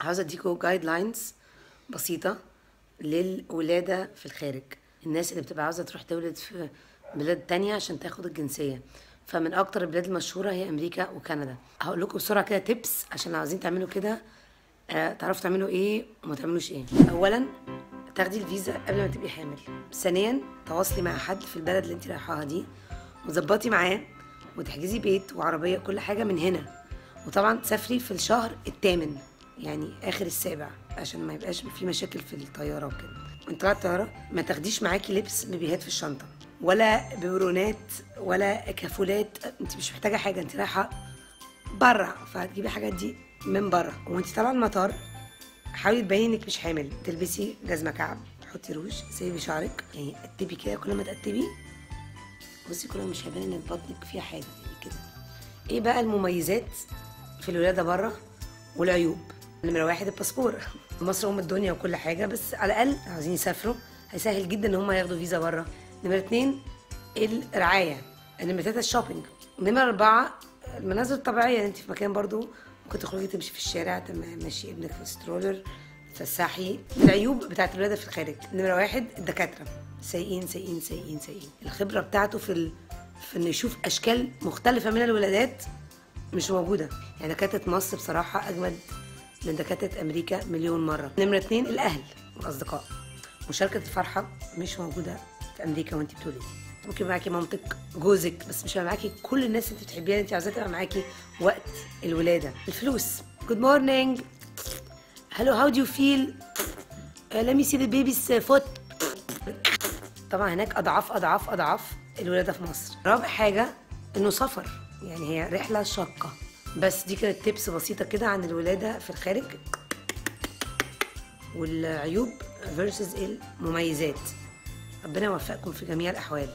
عاوزه اديكوا جايد لاينز بسيطه للولاده في الخارج، الناس اللي بتبقى عاوزه تروح تولد في بلاد تانية عشان تاخد الجنسيه. فمن اكتر البلاد المشهوره هي امريكا وكندا. هقول لكم بسرعه كده تيبس عشان لو عايزين تعملوا كده تعرفوا تعملوا ايه وما تعملوش ايه. اولا تاخدي الفيزا قبل ما تبقي حامل. ثانيا تواصلي مع حد في البلد اللي انت رايحاها دي وتظبطي معاه وتحجزي بيت وعربيه كل حاجه من هنا. وطبعا تسافري في الشهر الثامن، يعني اخر السابع، عشان ما يبقاش في مشاكل في الطياره وكده. وانت طالعه الطياره ما تاخديش معاكي لبس بيبيهات في الشنطه، ولا ببرونات ولا كفولات. انت مش محتاجه حاجه، انت رايحه بره، فهتجيبي الحاجات دي من بره. وانت طالعه المطار حاولي تبيني انك مش حامل. تلبسي جزمه كعب، تحطي روج، سيبي شعرك، يعني قتبي كده. كل ما تقتبي بصي كل ما مش هيبان ان بطنك فيها حاجه يعني كده. ايه بقى المميزات في الولاده بره والعيوب؟ نمرة واحد الباسبور. مصر ام الدنيا وكل حاجه، بس على الاقل عاوزين يسافروا هيسهل جدا ان هم ياخدوا فيزا بره. نمرة اتنين الرعايه. نمرة تلاته الشوبينج. نمرة اربعه المناظر الطبيعيه، انت في مكان برضو ممكن تخرجي تمشي في الشارع، تمشي ابنك في سترولر، تفسحي. العيوب بتاعت الولاده في الخارج: نمرة واحد الدكاتره سيئين سيئين سيئين سيئين. الخبره بتاعته في انه يشوف اشكال مختلفه من الولادات مش موجوده. يعني دكاتره مصر بصراحه اجمد من دكاتره امريكا مليون مره. نمره اتنين الاهل والاصدقاء. مشاركه الفرحه مش موجوده في امريكا وانت بتولدي. ممكن معاكي مامتك، جوزك، بس مش هيبقى معاكي كل الناس اللي انت بتحبيها اللي انت عايزاها تبقى معاكي وقت الولاده. الفلوس: جود مورنينج، هلو، هاو دو يو فيل، let me see the baby's foot. طبعا هناك اضعاف اضعاف اضعاف الولاده في مصر. رابع حاجه انه سفر، يعني هي رحله شاقه. بس دي كانت تيبس بسيطه كده عن الولاده في الخارج والعيوب versus المميزات. ربنا يوفقكم في جميع الاحوال.